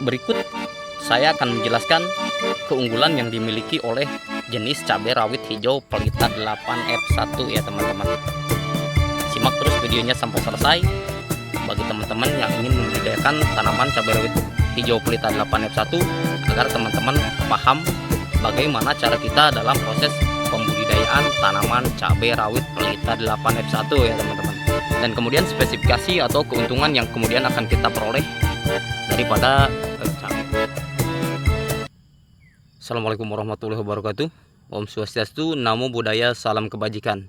berikut saya akan menjelaskan keunggulan yang dimiliki oleh jenis cabai rawit hijau Pelita 8F1 ya teman-teman. Simak terus videonya sampai selesai bagi teman-teman yang ingin membudidayakan tanaman cabai rawit hijau Pelita 8F1 agar teman-teman paham bagaimana cara kita dalam proses pembudidayaan tanaman cabai rawit Pelita 8F1 ya teman-teman. Dan kemudian spesifikasi atau keuntungan yang kemudian akan kita peroleh daripada cabai. Assalamualaikum warahmatullahi wabarakatuh. Om Swastiastu, Namo Buddhaya, salam kebajikan.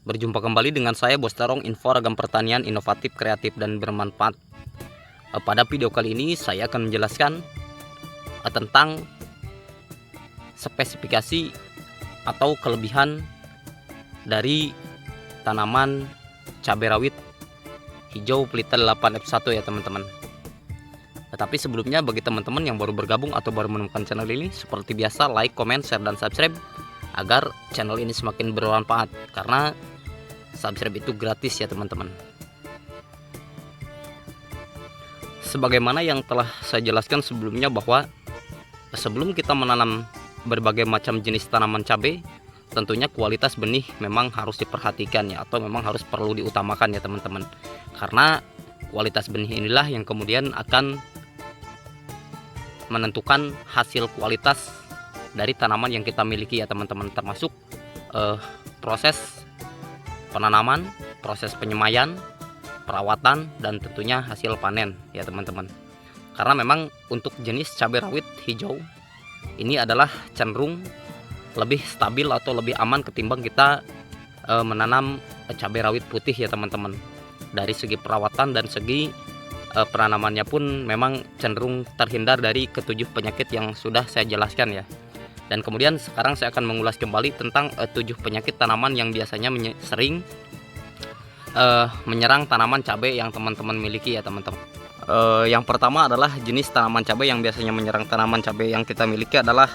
Berjumpa kembali dengan saya Bos Tarong, info ragam pertanian inovatif, kreatif, dan bermanfaat. Pada video kali ini saya akan menjelaskan tentang spesifikasi atau kelebihan dari tanaman cabai rawit hijau Pelita 8F1 ya teman-teman. Tetapi sebelumnya bagi teman-teman yang baru bergabung atau baru menemukan channel ini, seperti biasa like, comment, share, dan subscribe agar channel ini semakin bermanfaat, karena subscribe itu gratis ya teman-teman. Sebagaimana yang telah saya jelaskan sebelumnya bahwa sebelum kita menanam berbagai macam jenis tanaman cabai, tentunya kualitas benih memang harus diperhatikan ya, atau memang harus perlu diutamakan ya teman-teman. Karena kualitas benih inilah yang kemudian akan menentukan hasil kualitas dari tanaman yang kita miliki ya teman-teman, termasuk proses penanaman, proses penyemaian, perawatan, dan tentunya hasil panen ya teman-teman. Karena memang untuk jenis cabai rawit hijau ini adalah cenderung lebih stabil atau lebih aman ketimbang kita menanam cabai rawit putih ya teman-teman. Dari segi perawatan dan segi penanamannya pun memang cenderung terhindar dari ketujuh penyakit yang sudah saya jelaskan ya. Dan kemudian sekarang saya akan mengulas kembali tentang 7 penyakit tanaman yang biasanya sering menyerang tanaman cabai yang teman-teman miliki ya teman-teman. Yang pertama adalah jenis tanaman cabai yang biasanya menyerang tanaman cabai yang kita miliki adalah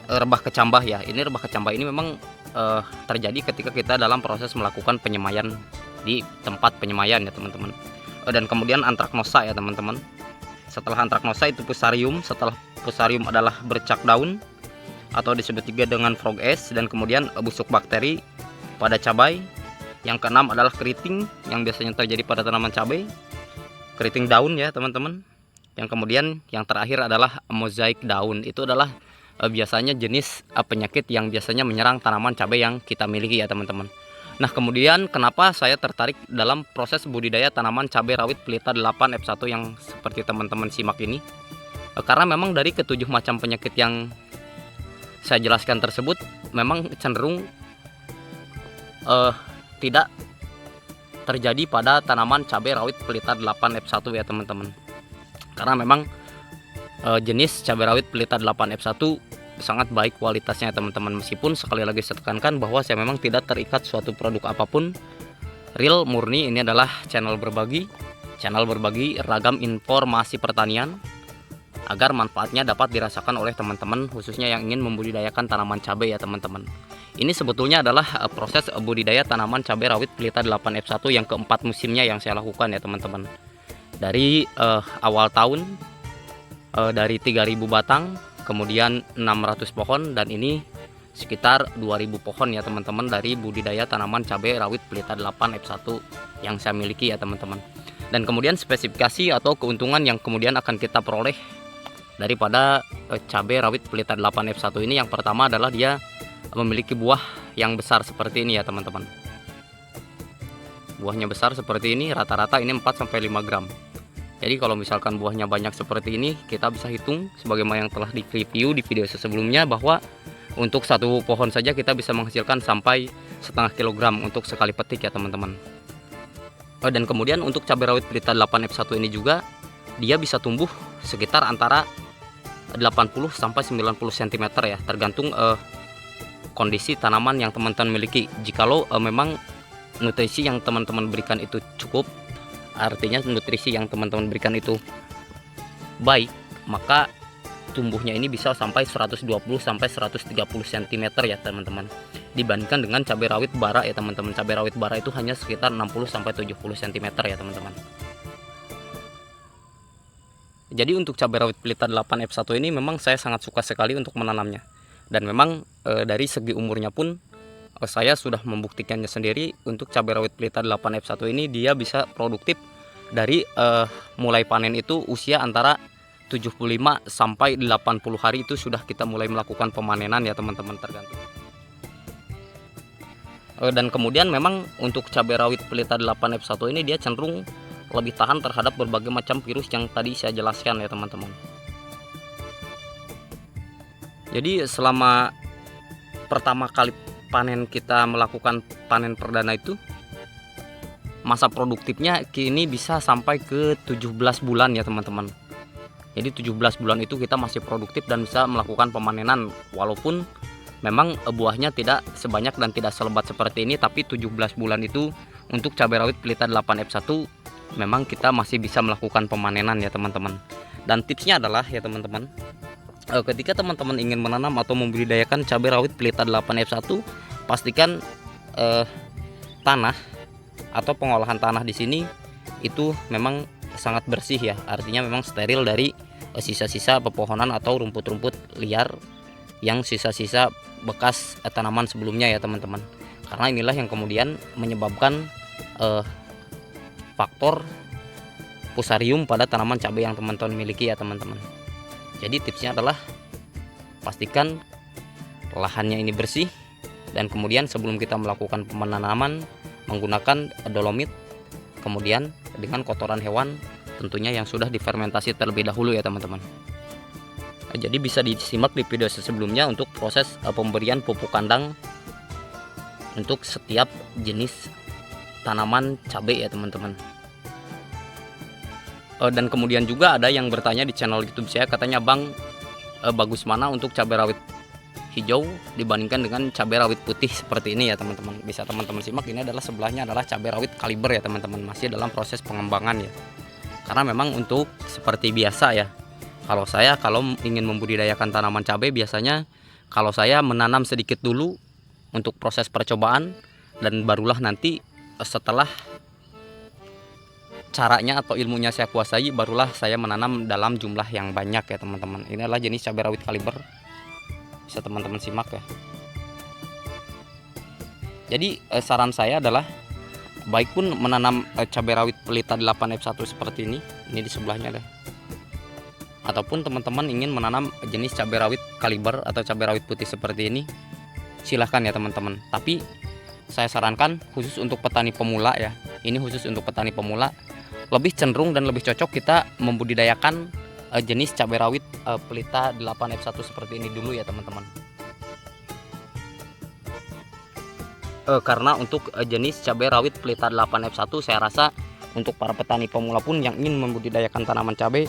rebah kecambah ya. Ini rebah kecambah ini memang terjadi ketika kita dalam proses melakukan penyemaian di tempat penyemaian ya teman-teman. Dan kemudian antraknosa ya teman-teman. Setelah antraknosa itu fusarium, setelah fusarium adalah bercak daun atau disebut juga dengan frog ash, dan kemudian busuk bakteri pada cabai. Yang keenam adalah keriting yang biasanya terjadi pada tanaman cabai, keriting daun ya teman-teman. Yang kemudian yang terakhir adalah mozaik daun. Itu adalah biasanya jenis penyakit yang biasanya menyerang tanaman cabai yang kita miliki ya teman-teman. Nah kemudian kenapa saya tertarik dalam proses budidaya tanaman cabai rawit Pelita 8F1 yang seperti teman-teman simak ini? Karena memang dari ketujuh macam penyakit yang saya jelaskan tersebut memang cenderung tidak terjadi pada tanaman cabai rawit Pelita 8F1 ya teman-teman. Karena memang jenis cabai rawit Pelita 8F1 sangat baik kualitasnya teman-teman, meskipun sekali lagi saya tekankan bahwa saya memang tidak terikat suatu produk apapun, real murni. Ini adalah channel berbagi ragam informasi pertanian agar manfaatnya dapat dirasakan oleh teman-teman, khususnya yang ingin membudidayakan tanaman cabai ya teman-teman. Ini sebetulnya adalah proses budidaya tanaman cabai rawit Pelita 8F1 yang keempat musimnya yang saya lakukan ya teman-teman. Dari awal tahun dari 3000 batang, kemudian 600 pohon, dan ini sekitar 2000 pohon ya teman-teman dari budidaya tanaman cabai rawit Pelita 8F1 yang saya miliki ya teman-teman. Dan kemudian spesifikasi atau keuntungan yang kemudian akan kita peroleh daripada cabai rawit Pelita 8F1 ini, yang pertama adalah dia memiliki buah yang besar seperti ini ya teman-teman. Buahnya besar seperti ini, rata-rata ini 4-5 gram. Jadi kalau misalkan buahnya banyak seperti ini, kita bisa hitung sebagaimana yang telah di review di video sebelumnya, bahwa untuk satu pohon saja kita bisa menghasilkan sampai setengah kilogram untuk sekali petik ya teman-teman. Dan kemudian untuk cabai rawit Pelita 8F1 ini juga dia bisa tumbuh sekitar antara 80-90 cm ya, tergantung kondisi tanaman yang teman-teman miliki. Jikalau memang nutrisi yang teman-teman berikan itu cukup, artinya nutrisi yang teman-teman berikan itu baik, maka tumbuhnya ini bisa sampai 120-130 cm ya teman-teman, dibandingkan dengan cabai rawit bara ya teman-teman. Cabai rawit bara itu hanya sekitar 60-70 cm ya teman-teman. Jadi untuk cabai rawit pelita 8F1 ini memang saya sangat suka sekali untuk menanamnya. Dan memang dari segi umurnya pun saya sudah membuktikannya sendiri. Untuk cabai rawit pelita 8F1 ini dia bisa produktif dari mulai panen itu usia antara 75 sampai 80 hari itu sudah kita mulai melakukan pemanenan ya teman-teman, tergantung. Dan kemudian memang untuk cabai rawit pelita 8F1 ini dia cenderung lebih tahan terhadap berbagai macam virus yang tadi saya jelaskan ya teman-teman. Jadi selama pertama kali panen kita melakukan panen perdana itu, masa produktifnya kini bisa sampai ke 17 bulan ya teman-teman. Jadi 17 bulan itu kita masih produktif dan bisa melakukan pemanenan, walaupun memang buahnya tidak sebanyak dan tidak selebat seperti ini, tapi 17 bulan itu untuk cabai rawit pelita 8F1 memang kita masih bisa melakukan pemanenan ya teman-teman. Dan tipsnya adalah ya teman-teman, ketika teman-teman ingin menanam atau membudidayakan cabai rawit pelita 8F1, pastikan tanah atau pengolahan tanah di sini itu memang sangat bersih ya, artinya memang steril dari sisa-sisa pepohonan atau rumput-rumput liar yang sisa-sisa bekas tanaman sebelumnya ya teman-teman. Karena inilah yang kemudian menyebabkan faktor fusarium pada tanaman cabai yang teman-teman miliki ya teman-teman. Jadi tipsnya adalah pastikan lahannya ini bersih, dan kemudian sebelum kita melakukan penanaman menggunakan dolomit, kemudian dengan kotoran hewan tentunya yang sudah difermentasi terlebih dahulu ya teman-teman. Jadi bisa disimak di video sebelumnya untuk proses pemberian pupuk kandang untuk setiap jenis tanaman cabai ya teman-teman. Dan kemudian juga ada yang bertanya di channel YouTube saya, katanya Bang, bagus mana untuk cabai rawit hijau dibandingkan dengan cabai rawit putih seperti ini ya teman-teman. Bisa teman-teman simak, ini adalah sebelahnya adalah cabai rawit kaliber ya teman-teman, masih dalam proses pengembangan ya. Karena memang untuk seperti biasa ya, kalau ingin membudidayakan tanaman cabai, biasanya kalau saya menanam sedikit dulu untuk proses percobaan, dan barulah nanti setelah caranya atau ilmunya saya kuasai, barulah saya menanam dalam jumlah yang banyak ya teman-teman. Ini adalah jenis cabai rawit kaliber, bisa teman-teman simak ya. Jadi saran saya adalah baik pun menanam cabai rawit pelita 8F1 seperti ini di sebelahnya deh, ataupun teman-teman ingin menanam jenis cabai rawit kaliber atau cabai rawit putih seperti ini, silahkan ya teman-teman. Tapi saya sarankan khusus untuk petani pemula ya, ini khusus untuk petani pemula, lebih cenderung dan lebih cocok kita membudidayakan jenis cabai rawit pelita 8F1 seperti ini dulu ya teman-teman. Karena untuk jenis cabai rawit pelita 8F1 saya rasa untuk para petani pemula pun yang ingin membudidayakan tanaman cabai,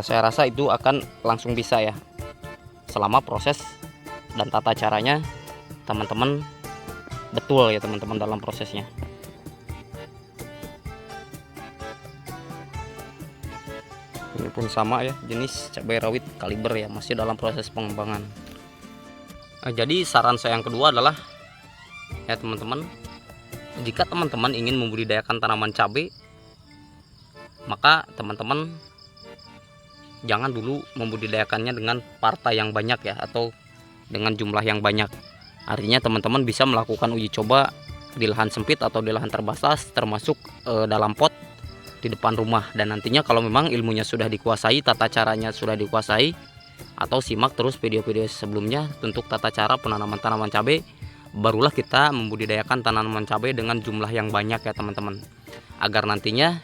saya rasa itu akan langsung bisa ya, selama proses dan tata caranya teman-teman betul ya teman-teman dalam prosesnya. Ini pun sama ya, jenis cabai rawit kaliber ya, masih dalam proses pengembangan. Jadi saran saya yang kedua adalah ya teman-teman, jika teman-teman ingin membudidayakan tanaman cabai, maka teman-teman jangan dulu membudidayakannya dengan partai yang banyak ya, atau dengan jumlah yang banyak. Artinya teman-teman bisa melakukan uji coba di lahan sempit atau di lahan terbatas, termasuk dalam pot di depan rumah. Dan nantinya kalau memang ilmunya sudah dikuasai, tata caranya sudah dikuasai, atau simak terus video-video sebelumnya untuk tata cara penanaman tanaman cabai, barulah kita membudidayakan tanaman cabai dengan jumlah yang banyak ya teman-teman, agar nantinya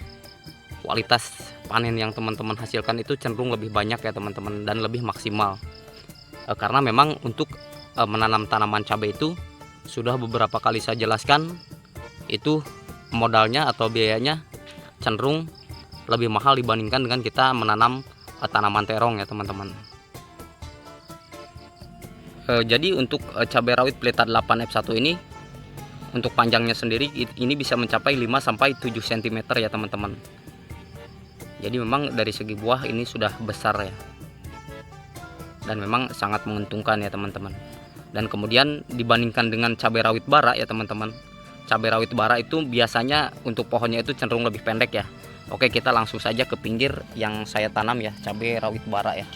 kualitas panen yang teman-teman hasilkan itu cenderung lebih banyak ya teman-teman, dan lebih maksimal. Karena memang untuk menanam tanaman cabai itu sudah beberapa kali saya jelaskan, itu modalnya atau biayanya cenderung lebih mahal dibandingkan dengan kita menanam tanaman terong ya teman-teman. Jadi untuk cabai rawit pelita 8F1 ini, untuk panjangnya sendiri ini bisa mencapai 5-7 cm ya teman-teman. Jadi memang dari segi buah ini sudah besar ya, dan memang sangat menguntungkan ya teman-teman. Dan kemudian dibandingkan dengan cabai rawit bara ya teman-teman, cabai rawit bara itu biasanya untuk pohonnya itu cenderung lebih pendek ya. Oke, kita langsung saja ke pinggir yang saya tanam ya, cabai rawit bara ya.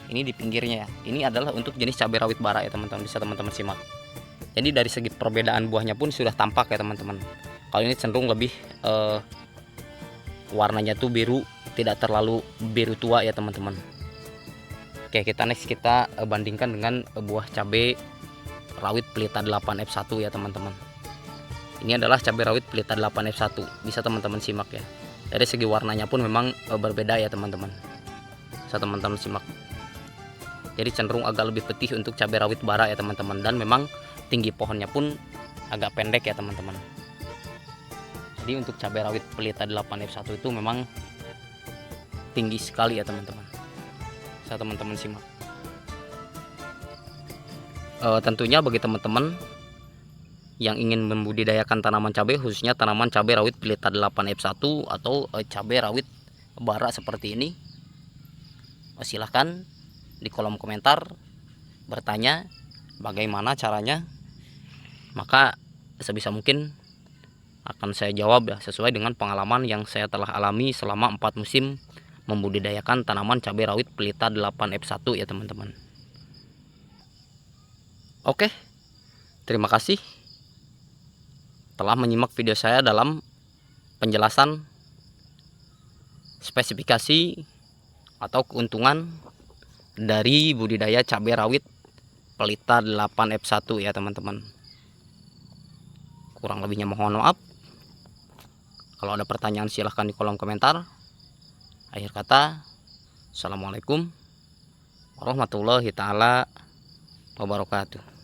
Ini di pinggirnya ya. Ini adalah untuk jenis cabai rawit bara ya teman-teman, bisa teman-teman simak. Jadi dari segi perbedaan buahnya pun sudah tampak ya teman-teman. Kalau ini cenderung lebih warnanya tuh biru, tidak terlalu biru tua ya teman-teman. Oke, kita bandingkan dengan buah cabai rawit pelita 8F1 ya teman-teman. Ini adalah cabai rawit pelita 8F1, bisa teman-teman simak ya. Dari segi warnanya pun memang berbeda ya teman-teman, bisa teman-teman simak. Jadi cenderung agak lebih putih untuk cabai rawit bara ya teman-teman, dan memang tinggi pohonnya pun agak pendek ya teman-teman. Jadi untuk cabai rawit pelita 8F1 itu memang tinggi sekali ya teman-teman, bisa teman-teman simak. Tentunya bagi teman-teman yang ingin membudidayakan tanaman cabai, khususnya tanaman cabai rawit pelita 8F1 atau cabai rawit bara seperti ini, silahkan di kolom komentar bertanya bagaimana caranya, maka sebisa mungkin akan saya jawab ya, sesuai dengan pengalaman yang saya telah alami selama 4 musim membudidayakan tanaman cabai rawit pelita 8F1 ya teman-teman. Oke, terima kasih telah menyimak video saya dalam penjelasan spesifikasi atau keuntungan dari budidaya cabai rawit pelita 8F1 ya teman-teman. Kurang lebihnya mohon maaf. Kalau ada pertanyaan silahkan di kolom komentar. Akhir kata, assalamualaikum warahmatullahi taala wabarakatuh.